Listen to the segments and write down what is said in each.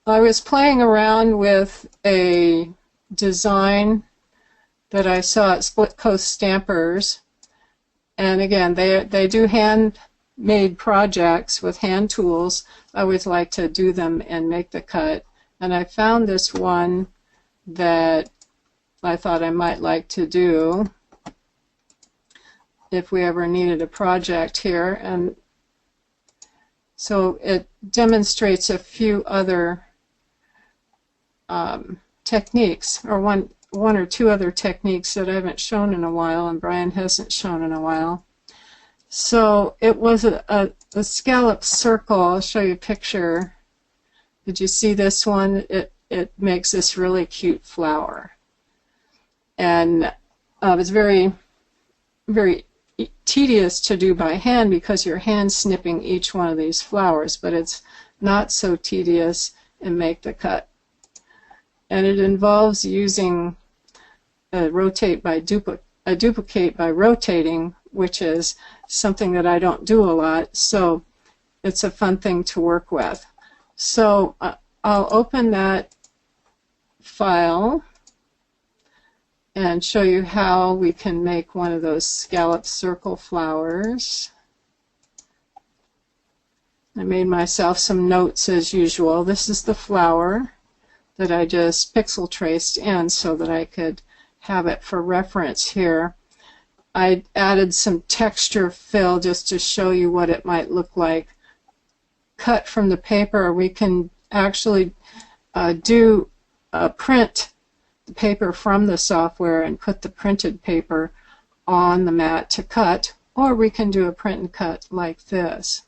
I was playing around with a design that I saw at SplitcoastStampers, and again, they do handmade projects with hand tools. I always like to do them and make the cut, and I found this one that I thought I might like to do if we ever needed a project here. And so it demonstrates a few other techniques, or one or two other techniques that I haven't shown in a while and Brian hasn't shown in a while. So it was a scallop circle. I'll show you a picture. Did you see this one? It makes this really cute flower. And it's very, very tedious to do by hand because you're hand snipping each one of these flowers, but it's not so tedious and make the cut. And it involves using a duplicate by rotating, which is something that I don't do a lot, so it's a fun thing to work with. So I'll open that file and show you how we can make one of those scallop circle flowers. I made myself some notes as usual. This is the flower that I just pixel traced in so that I could have it for reference here. I added some texture fill just to show you what it might look like cut from the paper. We can actually print the paper from the software and put the printed paper on the mat to cut, or we can do a print and cut like this.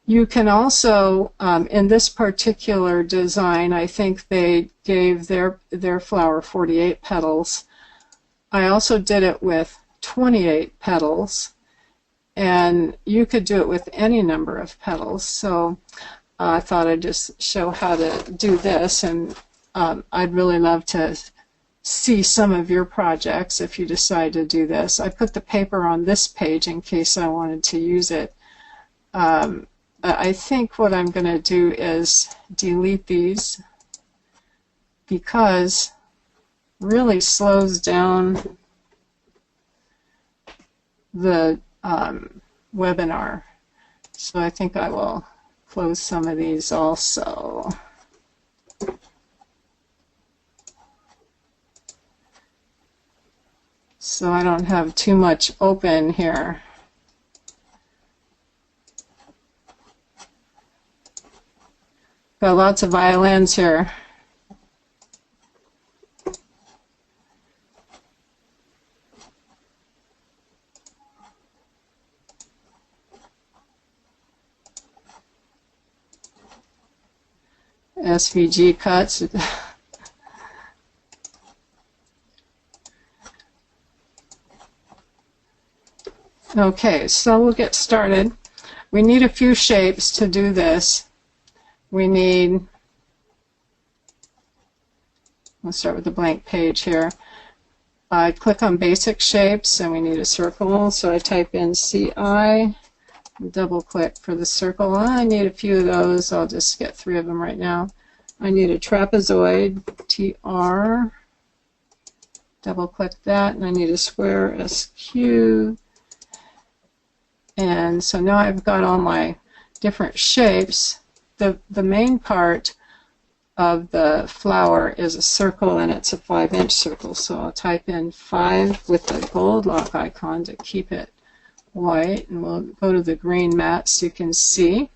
You can also, in this particular design, I think they gave their flower 48 petals. I also did it with 28 petals, and you could do it with any number of petals. So I thought I'd just show how to do this, and I'd really love to see some of your projects if you decide to do this. I put the paper on this page in case I wanted to use it. I think what I'm going to do is delete these because it really slows down the webinar. So I think I will close some of these also. So I don't have too much open here. Got lots of violins here. SVG cuts. Okay, so we'll get started. We need a few shapes to do this. We need, let's start with the blank page here. I click on basic shapes and we need a circle, so I type in CI, double click for the circle. I need a few of those. I'll just get 3 of them right now. I need a trapezoid, TR, double click that, and I need a square, SQ. And so now I've got all my different shapes. The main part of the flower is a circle, and it's a 5-inch circle. So I'll type in 5 with the gold lock icon to keep it white, and we'll go to the green mat so you can see.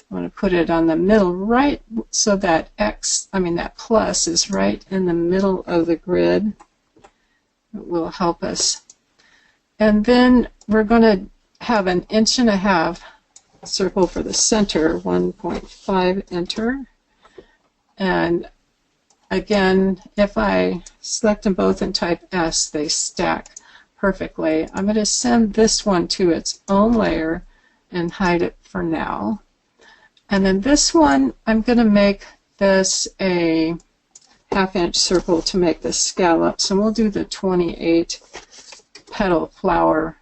I want to put it on the middle right so that that plus is right in the middle of the grid. It will help us. And then we're going to have an 1.5 inch circle for the center, 1.5, enter. And again, if I select them both and type S, they stack perfectly. I'm going to send this one to its own layer and hide it for now. And then this one, I'm going to make this a 1/2 inch circle to make the scallops, and we'll do the 28 petal flower.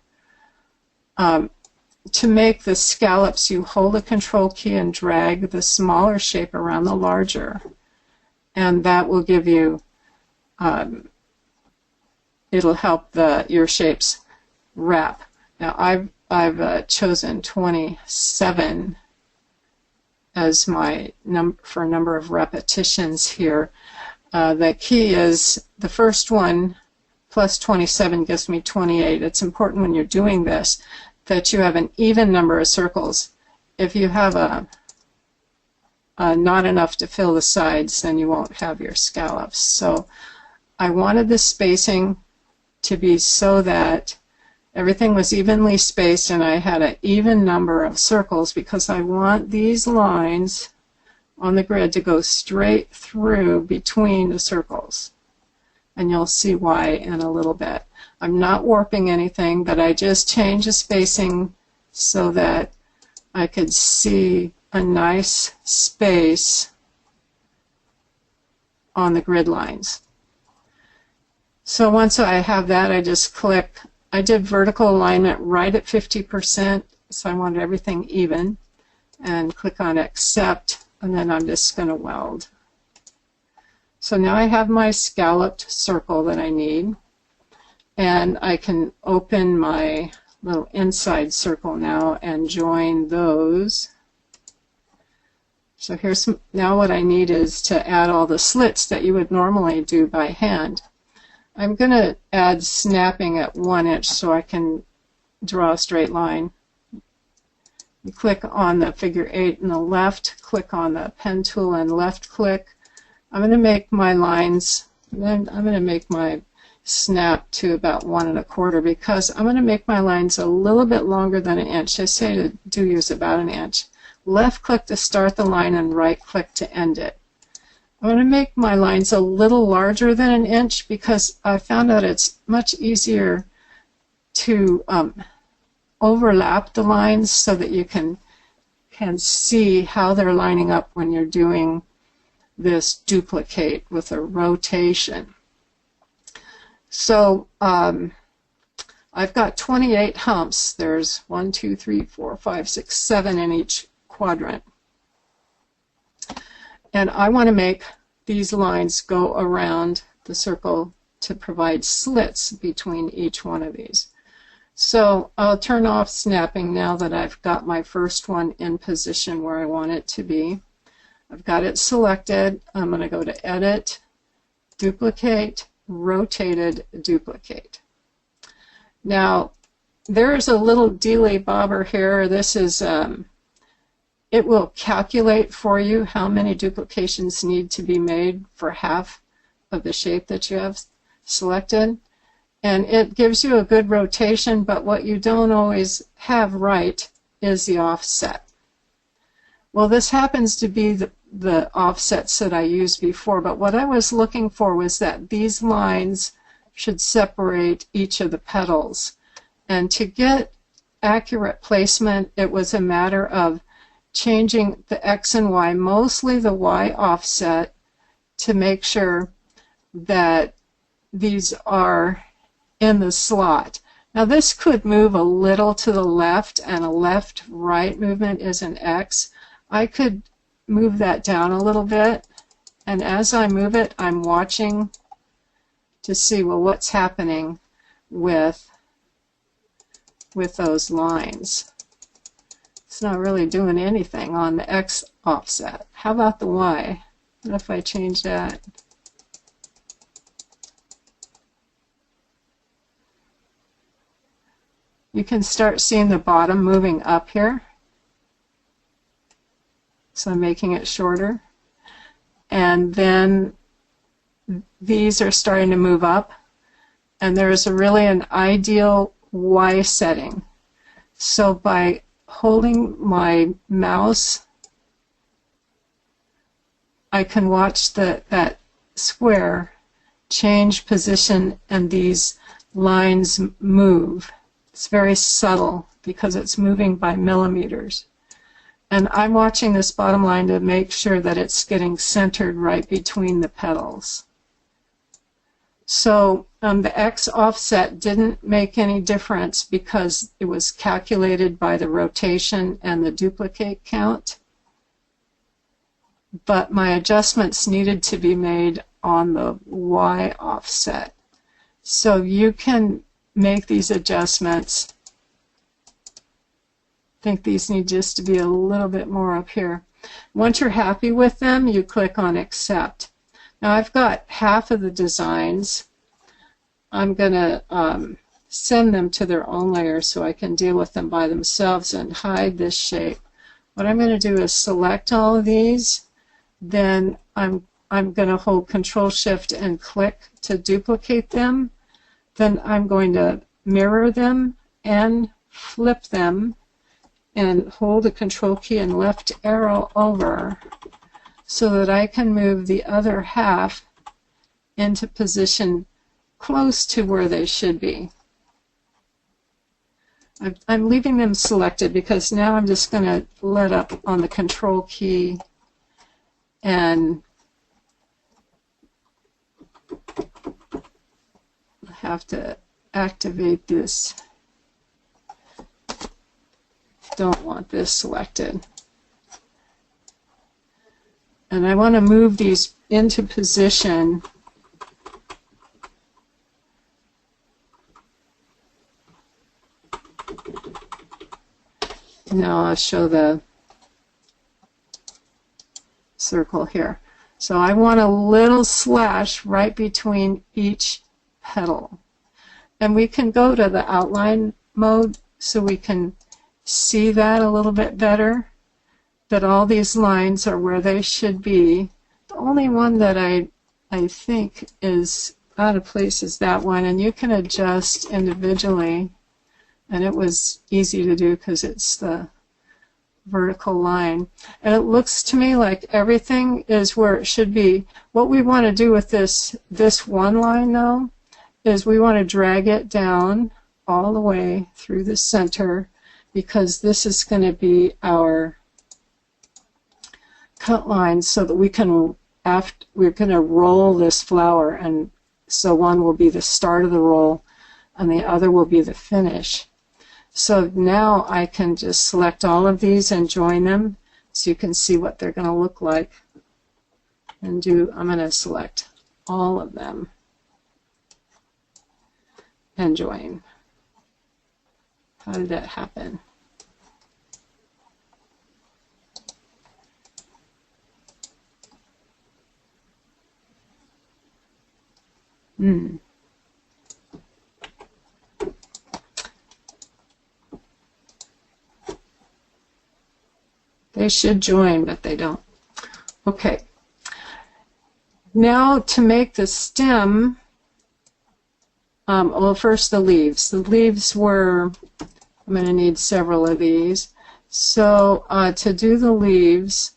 to make the scallops, you hold the control key and drag the smaller shape around the larger, and that will give you, it'll help your shapes wrap. Now I've chosen 27 as my number of repetitions here. The key is the first one plus 27 gives me 28. It's important when you're doing this that you have an even number of circles. If you have not enough to fill the sides, then you won't have your scallops. So I wanted the spacing to be so that everything was evenly spaced and I had an even number of circles, because I want these lines on the grid to go straight through between the circles. And you'll see why in a little bit. I'm not warping anything, but I just changed the spacing so that I could see a nice space on the grid lines. So once I have that, I just click. I did vertical alignment right at 50%, so I wanted everything even, and click on accept, and then I'm just going to weld. So now I have my scalloped circle that I need, and I can open my little inside circle now and join those. So here's now what I need is to add all the slits that you would normally do by hand. I'm going to add snapping at 1 inch so I can draw a straight line. You click on the figure 8 in the left, click on the pen tool and left click. I'm going to make my lines, then I'm going to make my snap to about 1 1/4, because I'm going to make my lines a little bit longer than 1 inch. I say to do use about 1 inch. Left click to start the line and right click to end it. I'm going to make my lines a little larger than 1 inch because I found out it's much easier to overlap the lines so that you can see how they're lining up when you're doing this duplicate with a rotation. So I've got 28 humps. There's 1, 2, 3, 4, 5, 6, 7 in each quadrant. And I want to make these lines go around the circle to provide slits between each one of these. So I'll turn off snapping now that I've got my first one in position where I want it to be. I've got it selected. I'm going to go to Edit, Duplicate, Rotated, Duplicate. Now there's a little dealy bobber here. This is it will calculate for you how many duplications need to be made for half of the shape that you have selected. And it gives you a good rotation, but what you don't always have right is the offset. Well, this happens to be the offsets that I used before, but what I was looking for was that these lines should separate each of the petals. And to get accurate placement, it was a matter of changing the X and Y, mostly the Y offset, to make sure that these are in the slot. Now this could move a little to the left, and a left-right movement is an X. I could move that down a little bit, and as I move it, I'm watching to see, well, what's happening with those lines. It's not really doing anything on the X offset. How about the Y? What if I change that? You can start seeing the bottom moving up here. So I'm making it shorter. And then these are starting to move up. And there's really an ideal Y setting. So by holding my mouse, I can watch that square change position and these lines move. It's very subtle because it's moving by millimeters. And I'm watching this bottom line to make sure that it's getting centered right between the petals. So the X offset didn't make any difference because it was calculated by the rotation and the duplicate count. But my adjustments needed to be made on the Y offset. So you can make these adjustments. I think these need just to be a little bit more up here. Once you're happy with them, you click on Accept. Now I've got half of the designs. I'm going to send them to their own layer so I can deal with them by themselves and hide this shape. What I'm going to do is select all of these. Then I'm going to hold Control Shift and click to duplicate them. Then I'm going to mirror them and flip them and hold the Control key and left arrow over so that I can move the other half into position close to where they should be. I'm leaving them selected because now I'm just going to let up on the Control key and have to activate this. Don't want this selected. And I want to move these into position. Now I'll show the circle here. So I want a little slash right between each petal. And we can go to the outline mode so we can see that a little bit better, that all these lines are where they should be. The only one that I think is out of place is that one, and you can adjust individually, and it was easy to do because it's the vertical line. And it looks to me like everything is where it should be. What we want to do with this one line though is we want to drag it down all the way through the center, because this is going to be our cut line so that we can, we're going to roll this flower, and so one will be the start of the roll and the other will be the finish. So now I can just select all of these and join them so you can see what they're going to look like. And I'm going to select all of them and join. How did that happen? They should join, but they don't. Okay. Now to make the stem, well, first the leaves. The leaves were, I'm going to need several of these. So to do the leaves,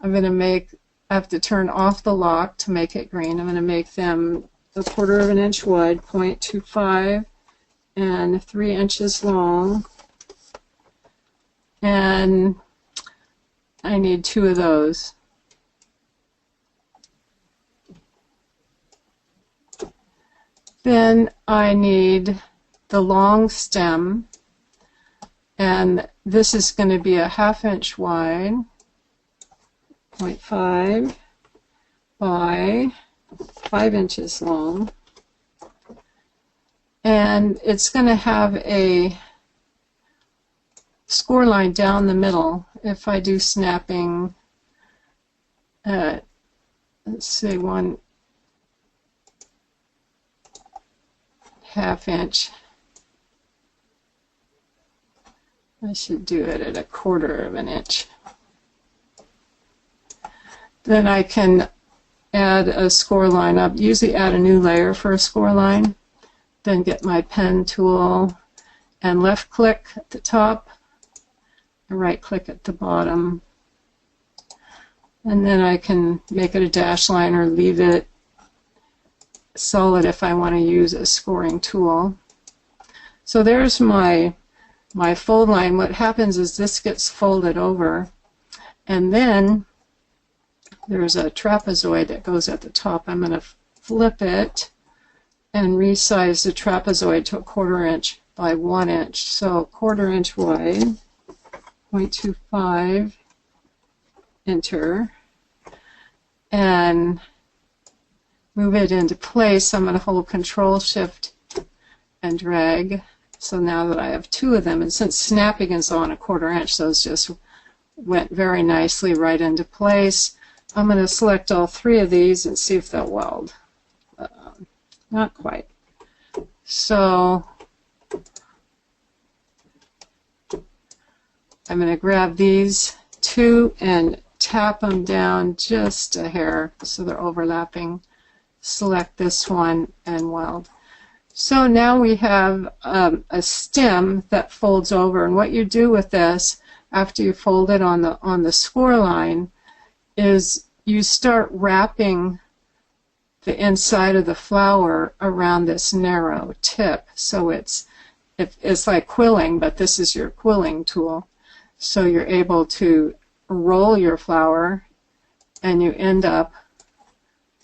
I'm going to I have to turn off the lock to make it green. I'm going to make them 1/4 inch wide, 0.25, and 3 inches long. And I need 2 of those. Then I need the long stem, and this is going to be 1/2 inch wide, 0.5 by 5 inches long, and it's going to have a score line down the middle. If I do snapping, let's say 1/2 inch, I should do it at 1/4 inch. Then I can add a score line up, usually add a new layer for a score line, then get my pen tool and left click at the top, right click at the bottom, and then I can make it a dash line or leave it solid if I want to use a scoring tool. So there's my fold line. What happens is this gets folded over, and then there's a trapezoid that goes at the top. I'm going to flip it and resize the trapezoid to 1/4 inch by 1 inch. So 1/4 inch wide, 0.25, enter, and move it into place. I'm going to hold Control Shift and drag. So now that I have 2 of them, and since snapping is on 1/4 inch, those just went very nicely right into place. I'm going to select all 3 of these and see if they'll weld. Not quite. So I'm going to grab these 2 and tap them down just a hair so they're overlapping. Select this one and weld. So now we have a stem that folds over, and what you do with this after you fold it on the score line is you start wrapping the inside of the flower around this narrow tip. So it's like quilling, but this is your quilling tool. So you're able to roll your flower and you end up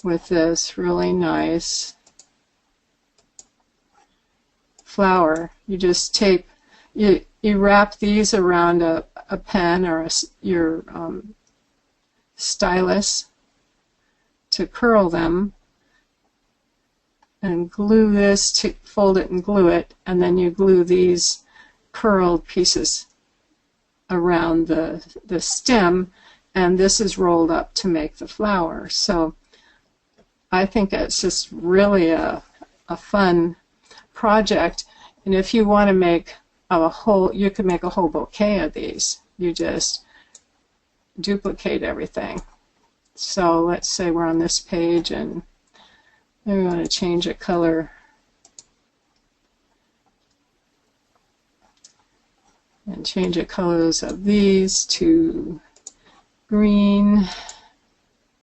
with this really nice flower. You just tape, you wrap these around a pen or your stylus to curl them, and glue this, to fold it and glue it, and then you glue these curled pieces around the stem, and this is rolled up to make the flower. So I think it's just really a fun project. And if you want to make you could make a whole bouquet of these. You just duplicate everything. So let's say we're on this page and we want to change a color. And change the colors of these to green.